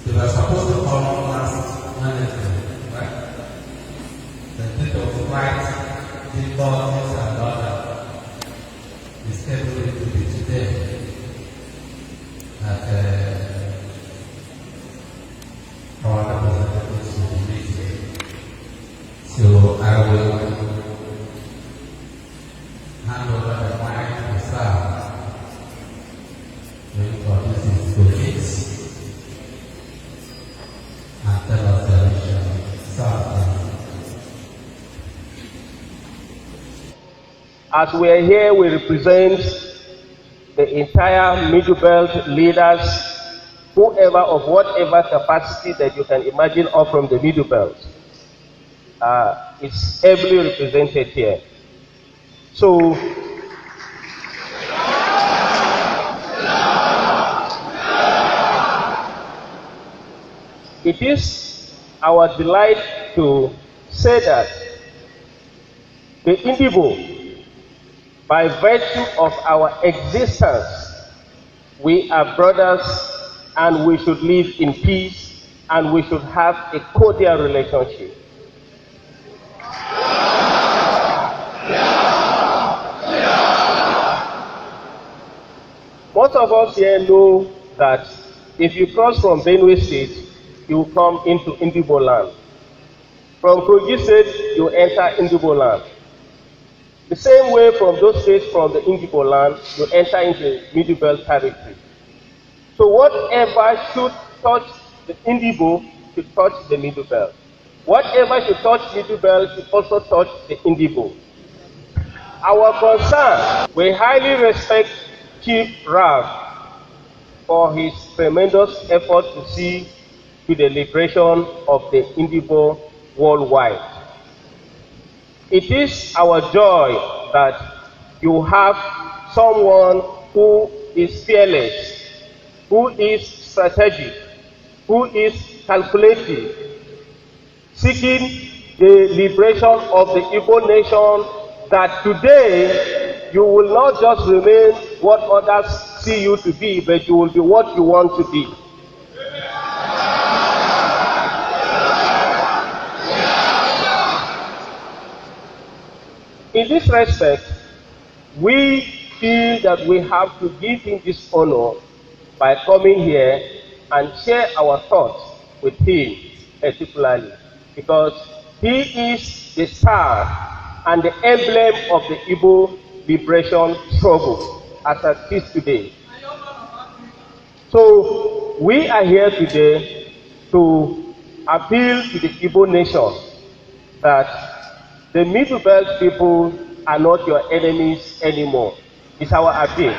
They were supposed to come last Wednesday, right? The date of flight, the bodies and daughter is scheduled to be today at our representatives will be meeting. So I will hand over the mic to Sam to introduce his colleagues and tell us the mission. Sam. As we are here, we represent the entire Middle Belt leaders, whoever of whatever capacity that you can imagine of from the Middle Belt. It's ably represented here. So, it is our delight to say that the Indigo, by virtue of our existence, we are brothers and we should live in peace and we should have a cordial relationship. Most of us here know that if you cross from Benue State, you will come into Indigo land. From Kogi State, you enter Indigo land. The same way from those states from the Indigo land, you enter into Middle Belt territory. So whatever should touch the Indigo should touch the Middle Belt. Whatever should touch Middle Belt should also touch the Indigo. Our concern, we highly respect Chief Rav for his tremendous effort to see to the liberation of the Indigo worldwide. It is our joy that you have someone who is fearless, who is strategic, who is calculative, seeking the liberation of the Igbo nation, that today you will not just remain what others see you to be, but you will be what you want to be. In this respect, we feel that we have to give him this honor by coming here and share our thoughts with him particularly, because he is the star and the emblem of the Igbo liberation struggle as it is today. So we are here today to appeal to the Igbo nation that the Middle Belt people are not your enemies anymore. It's our appeal.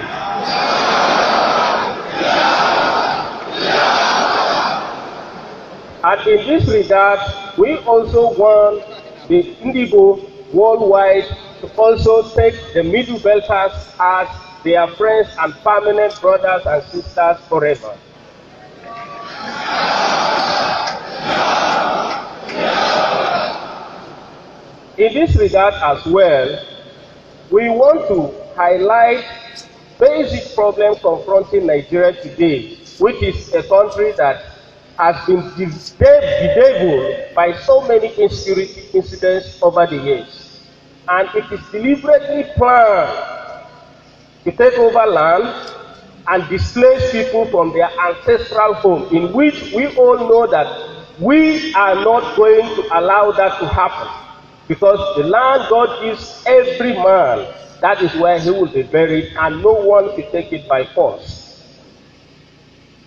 And in this regard, we also want the Indigo worldwide to also take the Middle Belters as their friends and permanent brothers and sisters forever. In this regard as well, we want to highlight basic problems confronting Nigeria today, which is a country that has been bedeviled by so many insecurity incidents over the years. And it is deliberately planned to take over land and displace people from their ancestral home, in which we all know that we are not going to allow that to happen. Because the land God gives every man, that is where he will be buried, and no one will take it by force.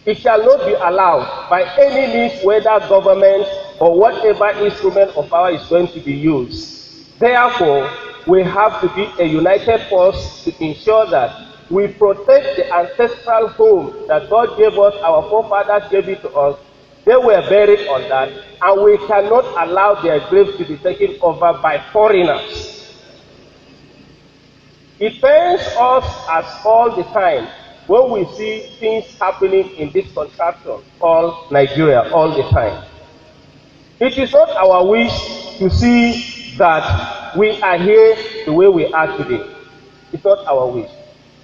It shall not be allowed by any means, whether government or whatever instrument of power is going to be used. Therefore, we have to be a united force to ensure that we protect the ancestral home that God gave us, our forefathers gave it to us. They were buried on that, and we cannot allow their graves to be taken over by foreigners. It pains us as all the time when we see things happening in this contraction called Nigeria all the time. It is not our wish to see that we are here the way we are today. It's not our wish.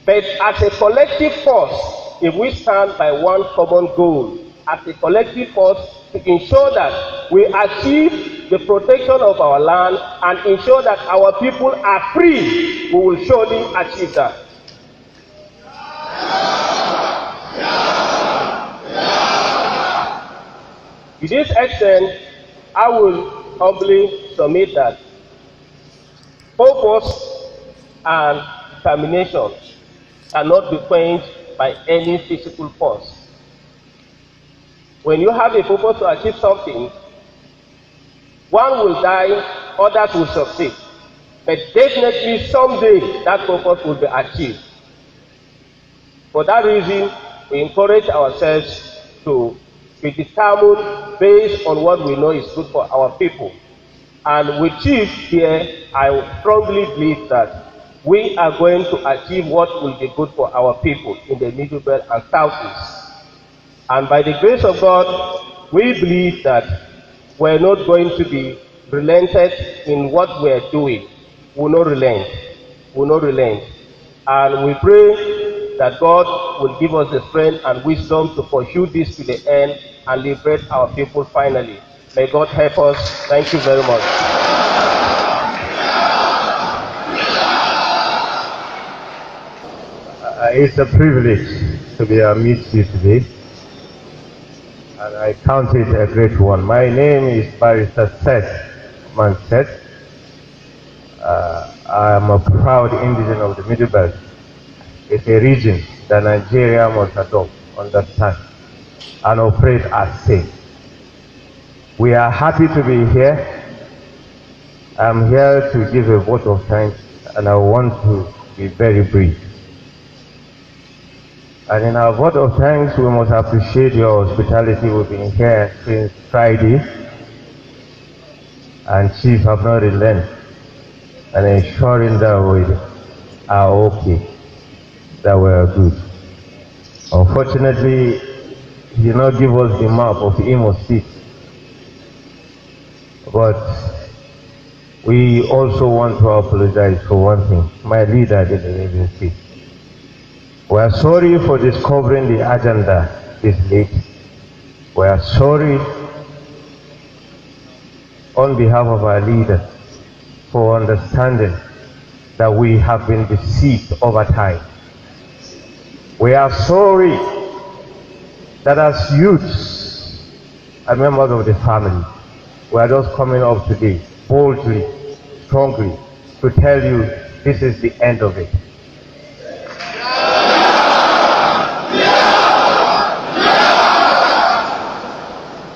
But as a collective force, if we stand by one common goal, as a collective force to ensure that we achieve the protection of our land and ensure that our people are free, we will surely achieve that. To this extent, I will humbly submit that purpose and determination cannot be quenched by any physical force. When you have a purpose to achieve something, one will die, others will succeed. But definitely someday that purpose will be achieved. For that reason, we encourage ourselves to be determined based on what we know is good for our people. And with Chief here, I strongly believe that we are going to achieve what will be good for our people in the Middle Belt and Southeast. And by the grace of God, we believe that we're not going to be relented in what we're doing. We'll not relent. We'll not relent. And we pray that God will give us the strength and wisdom to pursue this to the end and liberate our people finally. May God help us. Thank you very much. It's a privilege to be amidst you today, and I count it a great one. My name is Barrister Seth Manset. I am a proud indigen of the Middle Belt. It's a region that Nigeria must adopt, understand, and operate as safe. We are happy to be here. I'm here to give a vote of thanks, and I want to be very brief. And in our vote of thanks, we must appreciate your hospitality. We've been here since Friday, and Chief have not relent, and ensuring that we are okay, that we are good. Unfortunately, he did not give us the map of Imo State, but we also want to apologize for one thing. My leader didn't even speak. We are sorry for discovering the agenda this late. We are sorry on behalf of our leader for understanding that we have been deceived over time. We are sorry that as youths and members of the family, we are just coming up today boldly, strongly, to tell you this is the end of it.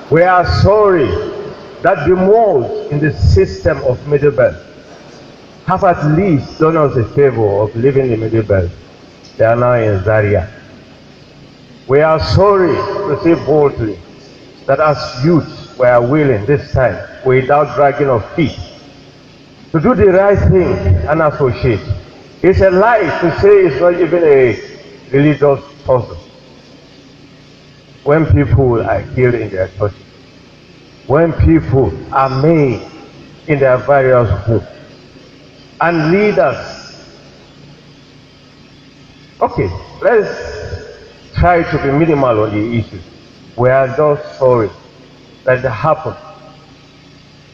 We are sorry that the moles in the system of Middle Belt have at least done us a favor of leaving the Middle Belt. They are now in Zaria. We are sorry to say boldly that as youths we are willing this time, without dragging of feet, to do the right thing and associate. It's a lie to say it's not even a religious puzzle. When people are killed in their churches, when people are made in their various homes, and leaders. Okay, let's try to be minimal on the issue. We are just sorry that it happened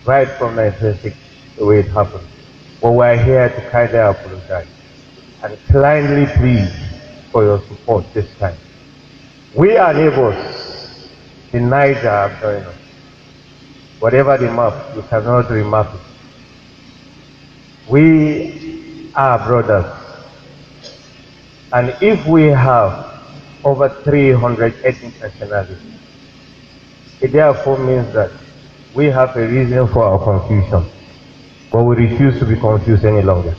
right from 1960, the way it happened. But we are here to kindly apologize and kindly plead for your support this time. We are neighbors in Niger are joining us. Whatever the map, you cannot remap it. We are brothers. And if we have over 300 ethnic nationalities, it therefore means that we have a reason for our confusion. But we refuse to be confused any longer.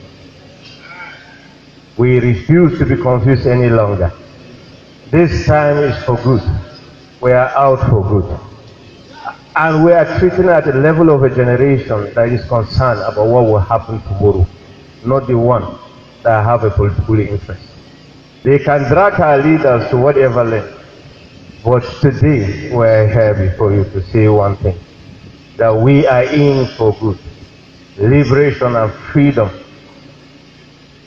We refuse to be confused any longer. This time is for good. We are out for good. And we are treating at the level of a generation that is concerned about what will happen tomorrow, not the one that have a political interest. They can drag our leaders to whatever length. But today, we're here before you to say one thing, that we are in for good. Liberation and freedom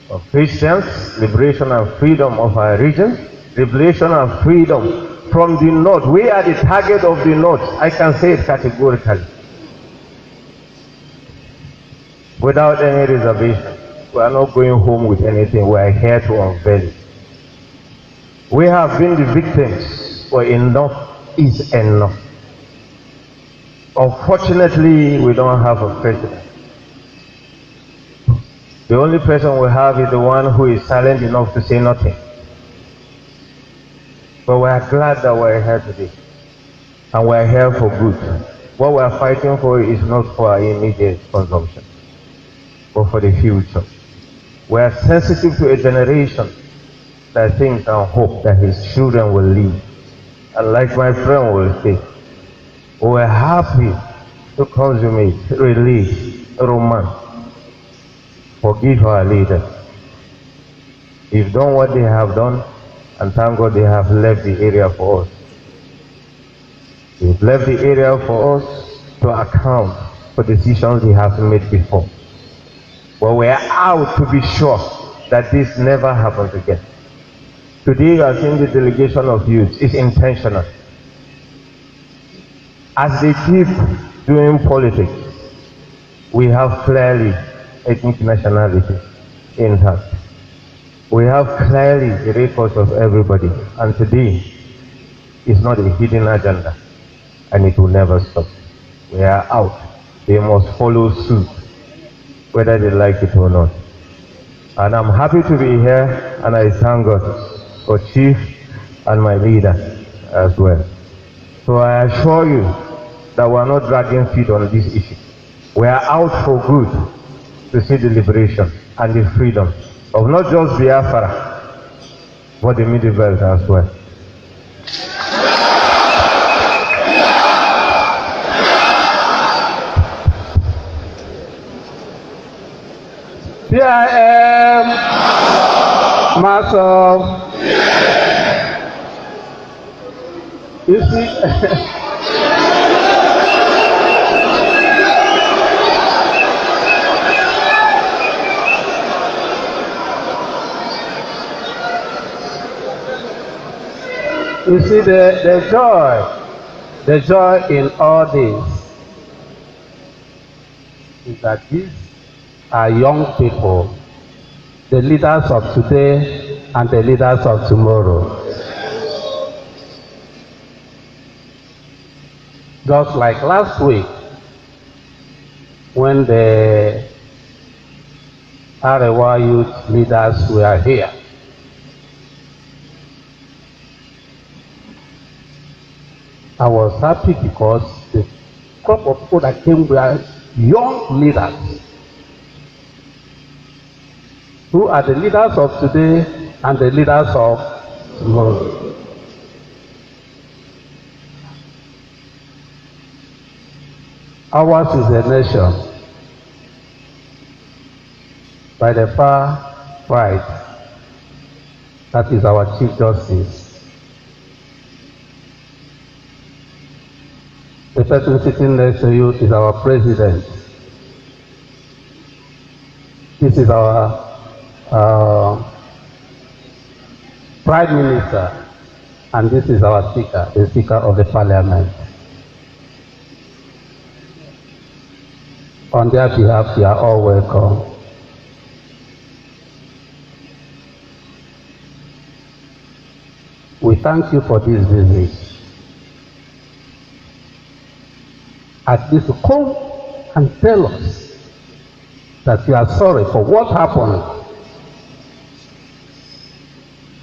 of Christians, liberation and freedom of our region, liberation and freedom from the North. We are the target of the North. I can say it categorically. Without any reservation. We are not going home with anything. We are here to unveil it. We have been the victims, but enough is enough. Unfortunately, we don't have a president. The only person we have is the one who is silent enough to say nothing. But we are glad that we are here today. And we are here for good. What we are fighting for is not for our immediate consumption, but for the future. We are sensitive to a generation that thinks and hopes that his children will live. And like my friend will say, we are happy to consummate, release, romance, forgive our leaders. They've done what they have done, and thank God they have left the area for us. They've left the area for us to account for decisions they have made before. But we are out to be sure that this never happens again. Today, I think the delegation of youth is intentional. As they keep doing politics, we have clearly ethnic nationality intact. We have clearly the records of everybody, and today is not a hidden agenda, and it will never stop. We are out. They must follow suit, whether they like it or not. And I'm happy to be here, and I thank God for Chief and my leader as well. So I assure you that we are not dragging feet on this issue. We are out for good to see the liberation and the freedom of not just Biafra, but the Middle Belt as well. Here I am, myself. You see, you see the joy in all this is that these are young people, the leaders of today and the leaders of tomorrow. Just like last week, when the Arewa youth leaders were here, I was happy because the crop of people that came were young leaders who are the leaders of today and the leaders of tomorrow. Ours is a nation by the far right. That is our Chief Justice. The person sitting next to you is our President. This is our Prime Minister, and this is our Speaker, the Speaker of the Parliament. On their behalf, you are all welcome. We thank you for this visit. At least come and tell us that you are sorry for what happened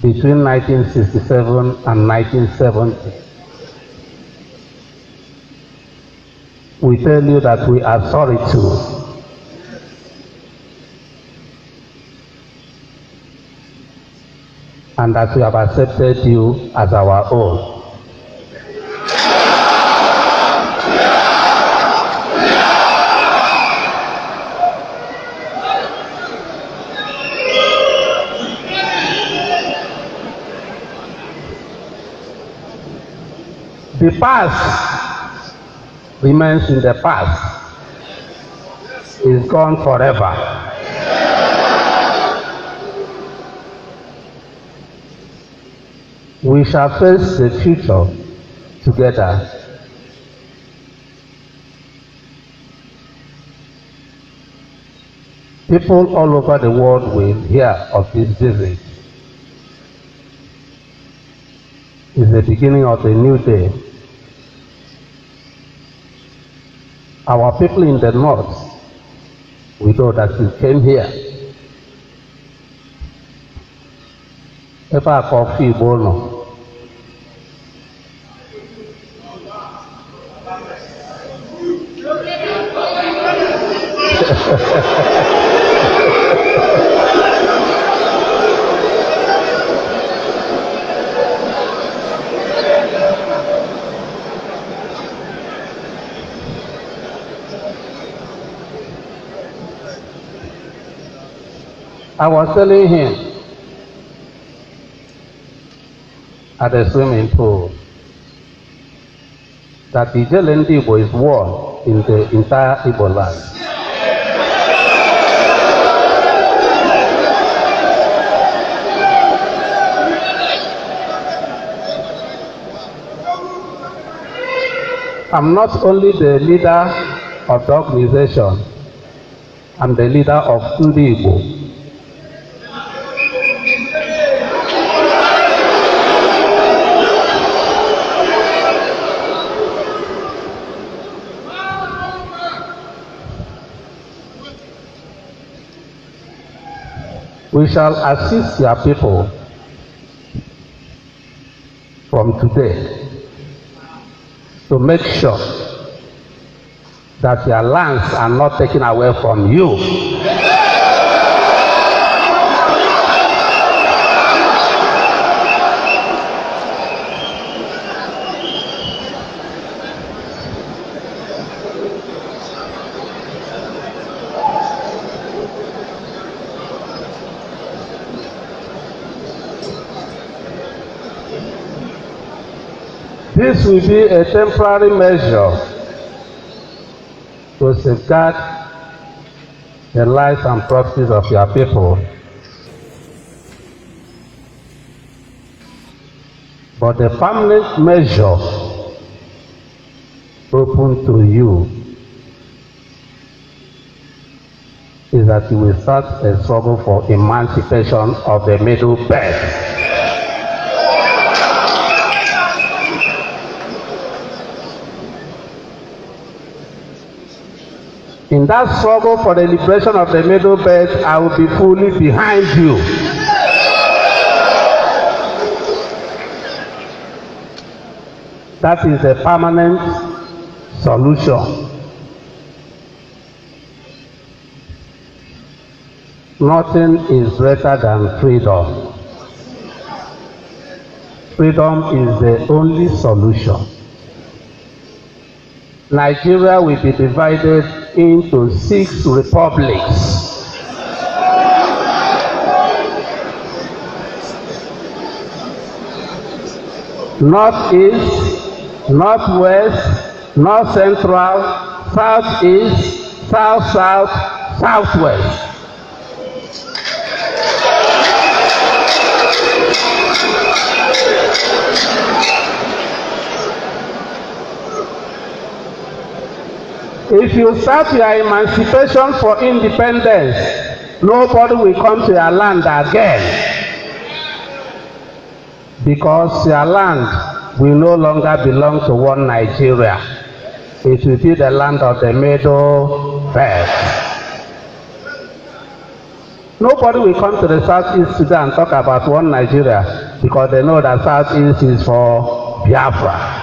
between 1967 and 1970. We tell you that we are sorry too. And that we have accepted you as our own. The past remains in the past. It's gone forever. We shall face the future together. People all over the world will hear of this visit. It's the beginning of a new day. Our people in the north, we know that you came here. Ebe a ka ọfụ Igbo nọ. I was telling him at the swimming pool that Ijele Ndị Igbo is one in the entire Igbo land. I'm not only the leader of the organization, I'm the leader of Ndị Igbo. We shall assist your people from today to make sure that your lands are not taken away from you. This will be a temporary measure to safeguard the lives and properties of your people. But the permanent measure open to you is that you will start a struggle for emancipation of the Middle Belt. In that struggle for the liberation of the Middle Belt, I will be fully behind you. That is a permanent solution. Nothing is greater than freedom. Freedom is the only solution. Nigeria will be divided into 6 republics. Northeast, Northwest, North Central, Southeast, South-South, Southwest. If you start your emancipation for independence, nobody will come to your land again. Because your land will no longer belong to one Nigeria. It will be the land of the Middle Belt. Nobody will come to the Southeast Sudan and talk about one Nigeria because they know that Southeast is for Biafra.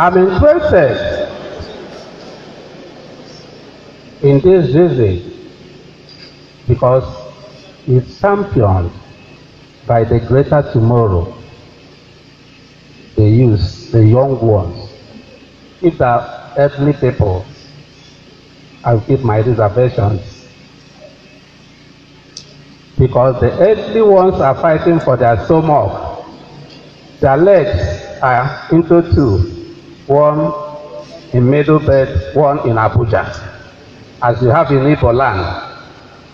I'm interested in this visit because it's championed by the Greater Tomorrow, the youth, the young ones. If they are elderly people, I will keep my reservations. Because the elderly ones are fighting for their stomach. Their legs are into two, one in middle belt, one in Abuja. As you have in Igbo land,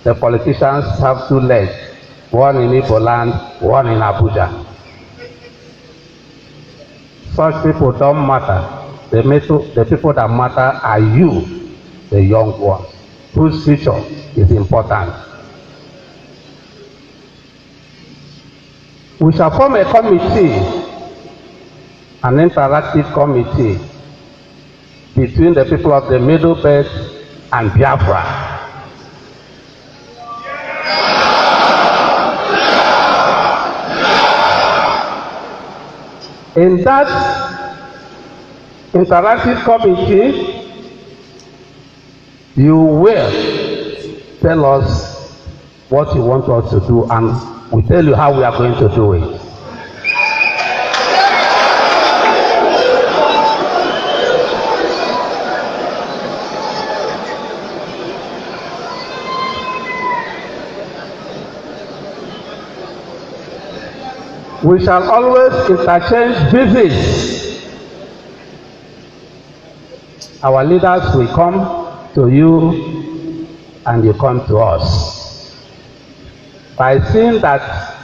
the politicians have two legs, one in Igbo land, one in Abuja. Such people don't matter. The people that matter are you, the young ones, whose future is important. We shall form a committee, an interactive committee, between the people of the Middle Belt and Biafra. In that interactive committee, you will tell us what you want us to do, and we tell you how we are going to do it. We shall always interchange visits. Our leaders will come to you and you come to us. By seeing that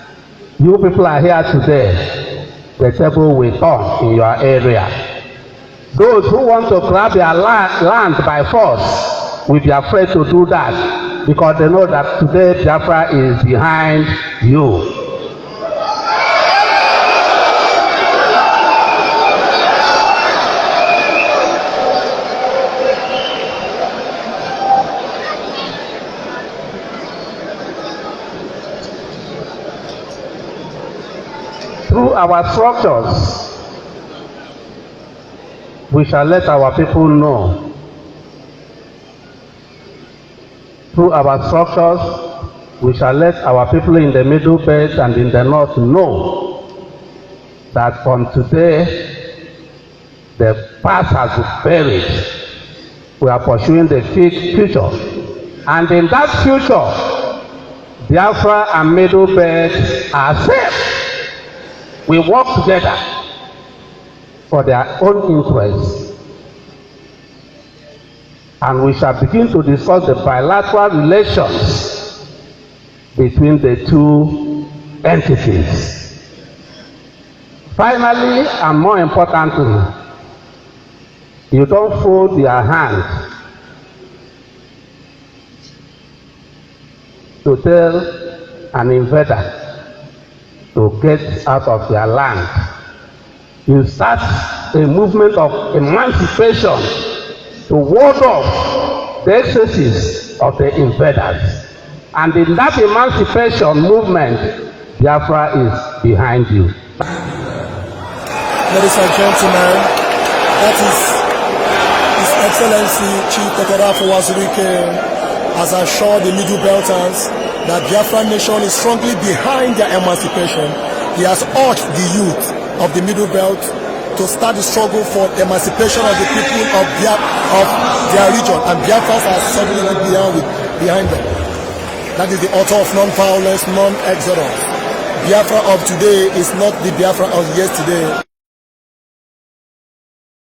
you people are here today, the table will turn in your area. Those who want to grab your land by force will be afraid to do that, because they know that today Biafra is behind you. Through our structures, we shall let our people know. Through our structures, we shall let our people in the Middle Belt and in the North know that from today, the past has been buried. We are pursuing the future. And in that future, Biafra and Middle Belt are safe. We work together for their own interests, and we shall begin to discuss the bilateral relations between the two entities. Finally, and more importantly, you don't fold your hand to tell an invader to get out of their land. You start a movement of emancipation to ward off the excesses of the invaders. And in that emancipation movement, Biafra is behind you. Ladies and gentlemen, that is His Excellency Chief Dr. Wasangari has assured the Middle Belters that Biafra nation is strongly behind their emancipation. He has urged the youth of the Middle Belt to start the struggle for emancipation of the people of their region, and Biafras are suddenly behind them. That is the author of non-violence, non-exodus. Biafra of today is not the Biafra of yesterday.